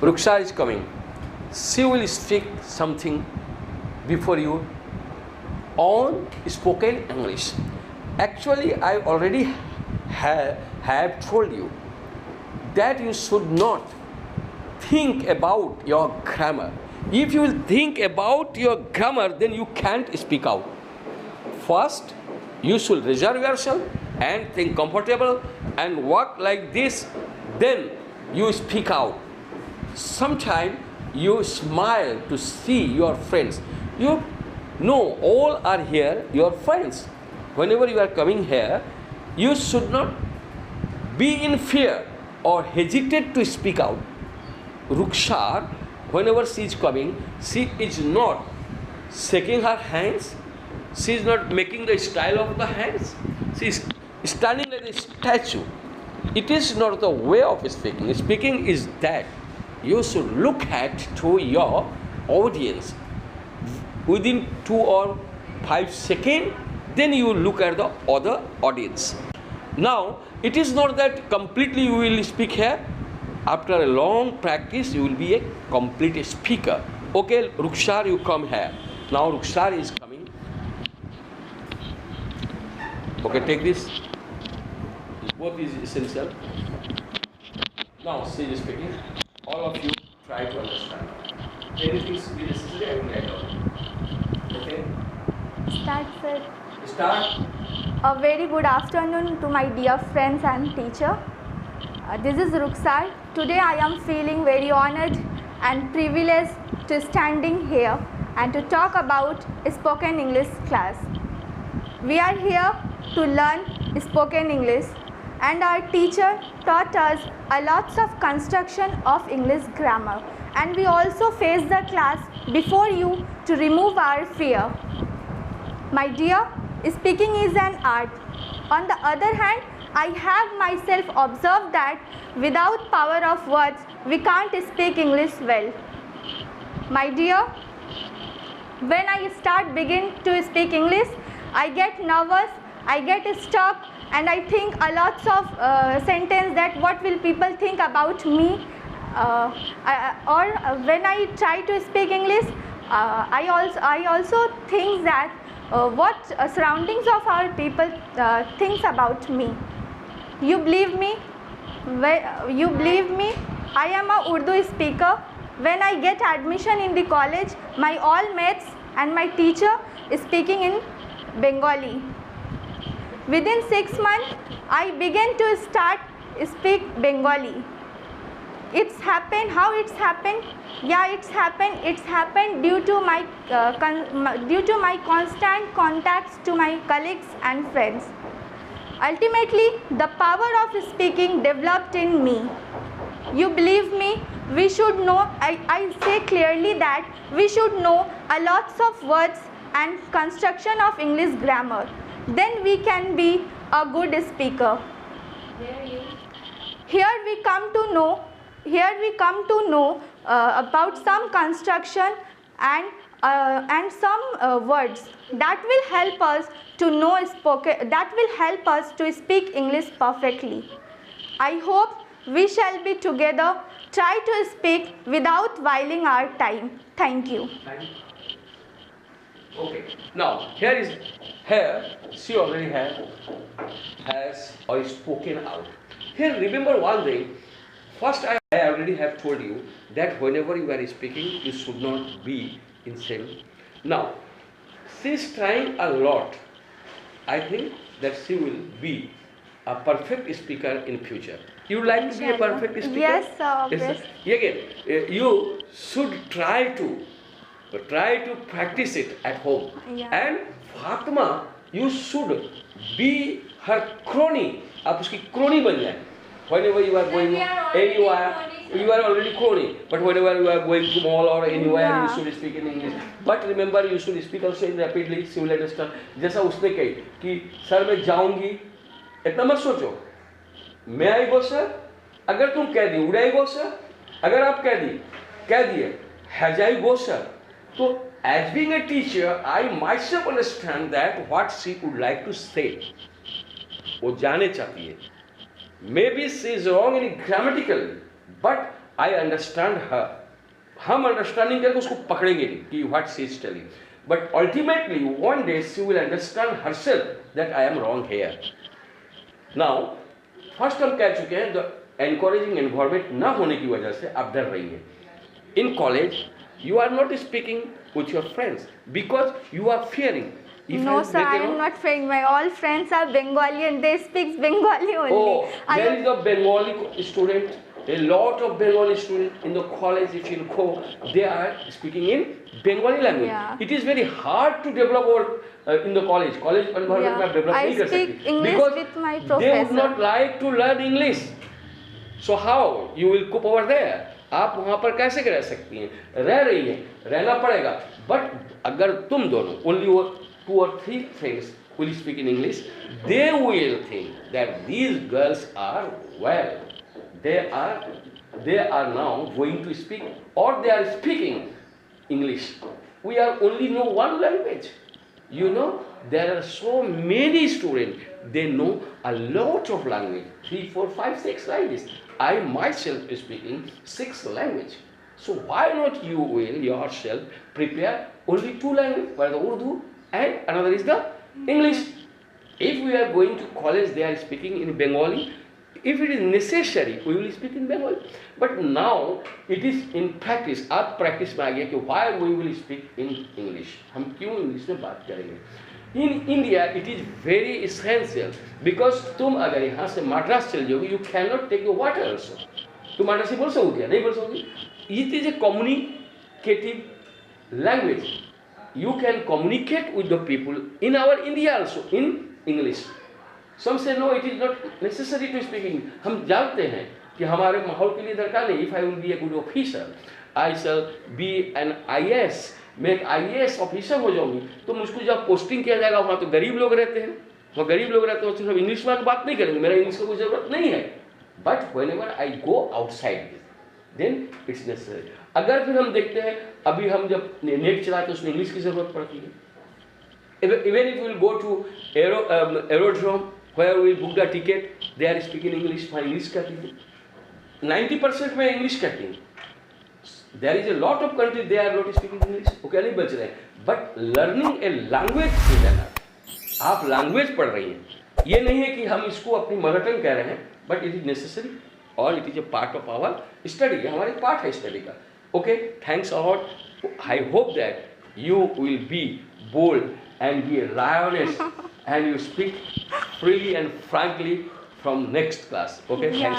Ruksha is coming. She will speak something before you on spoken English. Actually, I already have told you that you should not think about your grammar. If you will think about your grammar, then you can't speak out. First, you should reserve yourself and think comfortable and walk like this, then you speak out. Sometimes you smile to see your friends. You know all are here your friends. Whenever you are coming here, you should not be in fear or hesitate to speak out. Ruksha, whenever she is coming, she is not shaking her hands, she is not making the style of the hands, she is standing like a statue. It is not the way of speaking. Speaking is that you should look at to your audience within 2 or 5 seconds, then you look at the other audience. Now, it is not that completely you will speak here. After a long practice, you will be a complete speaker. Okay, Ruksha, you come here. Now Ruksha is coming. Okay, take this. Both is essential. Now she is speaking. All of you try to understand. Anything is necessary, I will write down. Okay? Start, sir. Start. A very good afternoon to my dear friends and teacher. This is Ruksar. Today I am feeling very honored and privileged to standing here and to talk about spoken English class. We are here to learn spoken English, and our teacher taught us a lots of construction of English grammar, and we also face the class before you to remove our fear. My dear, speaking is an art. On the other hand, I have myself observed that without power of words, we can't speak English well. My dear, when I begin to speak English, I get nervous, I get stuck, and I think a lots of sentence that what will people think about me. When I try to speak English, I also think that what surroundings of our people thinks about me. You believe me? I am a Urdu speaker. When I get admission in the college, my all mates and my teacher is speaking in Bengali. Within 6 months, I began to start speak Bengali. It's happened. How it's happened? Yeah, it's happened. It's happened due to my constant contacts to my colleagues and friends. Ultimately, the power of speaking developed in me. You believe me? We should know, I say clearly that we should know a lots of words and construction of English grammar. Then we can be a good speaker. Here we come to know about some construction and some words that will help us to know that will help us to speak English perfectly. I hope we shall be together, try to speak without whiling our time. Thank you. Okay. Now here she already has or spoken out. Here remember one thing. First, I already have told you that whenever you are speaking, you should not be in shame. Now, she is trying a lot. I think that she will be a perfect speaker in future. You would like to be a perfect speaker? Yes, sir. Yes, sir. Again, you should try to practice it at home. Yeah. And Fatma, you should be her crony. आप उसकी crony बन जाए. Whenever you are going anywhere, you are already crony. But whenever you are going to mall or anywhere, Yeah. you should speak in English. But remember, you should speak also in rapidly. She will understand. जैसा उसने कही कि sir मैं जाऊंगी, इतना मत सोचो. मैं आई गो सर. अगर तुम कह दी, उड़ाई गो सर. अगर आप कह दिए, has I go sir. So as being a teacher, I myself understand that what she would like to say. वो जाने चाहती है. Maybe she is wrong in grammatical, but I understand her. हम अंडरस्टैंडिंग करके उसको पकड़ेंगे नहीं कि what she is telling, but ultimately one day she will understand herself that I am wrong hair. Now first हम कह चुके हैं, द एनकरेजिंग एनवायरमेंट ना होने की वजह से आप डर रही हैं. In college you are not speaking with your friends because you are fearing. No sir, I am not fearing. My all friends are Bengali and they speak Bengali only. Oh, there is a Bengali student, a lot of Bengali students in the college. If you go, they are speaking in Bengali language. Yeah. It is very hard to develop our in the college environment में develop नहीं कर I speak सकती English because with my they would professor. not like to learn English. So how you will cope over there? आप वहाँ पर कैसे रह सकती हैं? रह रही हैं, रहना पड़ेगा. बट अगर तुम दोनों only 2 or 3 friends will speak in English, they will think that these girls are well. They are now going to speak or they are speaking English. We are only know one language. You know, there are so many students, they know a lot of language, 3, 4, 5, 6 languages. I myself is speaking 6 languages. So why not you will yourself prepare only 2 languages, one the Urdu and another is the English. If we are going to college, they are speaking in Bengali. If it is necessary, we will speak in Bengali. But now it is in practice. आप practice में आ गया कि why we will speak in English. हम क्यों English में बात करेंगे? In India, it is very essential because तुम अगर यहाँ से मद्रास चल जाओगे, you cannot take your water also. तुम मद्रासी बोल सकोगे नहीं बोल सकोगे? It is a communicative language. You can communicate with the people in our India also in English. Some say no, it is not necessary to speak English. हम जानते हैं कि हमारे माहौल के लिए दरकार नहीं. If I will be a good officer, I shall be an IAS. मैं एक IAS ऑफिसर हो जाऊंगी तो मुझको जब पोस्टिंग किया जाएगा वहाँ तो गरीब लोग रहते हैं, वहाँ गरीब लोग रहते हैं, सिर्फ इंग्लिश में बात नहीं करेंगे, मेरा इंग्लिश की कोई ज़रूरत नहीं है. But whenever I go outside then it's necessary. अगर फिर हम देखते हैं अभी हम जब नेट चलाते हैं उसमें इंग्लिश की ज़रूरत पड़ती है. Even if will go to aerodrome where we book the ticket, they are speaking English, वहाँ इंग्लिश कहती है. 90% में इंग्लिश कहती है. There is a lot of countries they are not speaking English. Okay नहीं बच रहे हैं. But learning a language is enough. आप लैंग्वेज पढ़ रही हैं, ये नहीं है कि हम इसको अपनी मदर टंग कह रहे हैं, बट इट इज नेसेसरी और it is a part of our study. हमारे पार्ट है स्टडी का. Okay, thanks a lot. I hope that you will be bold and be a lioness and you speak freely and frankly from next class. Okay, Yeah. thanks.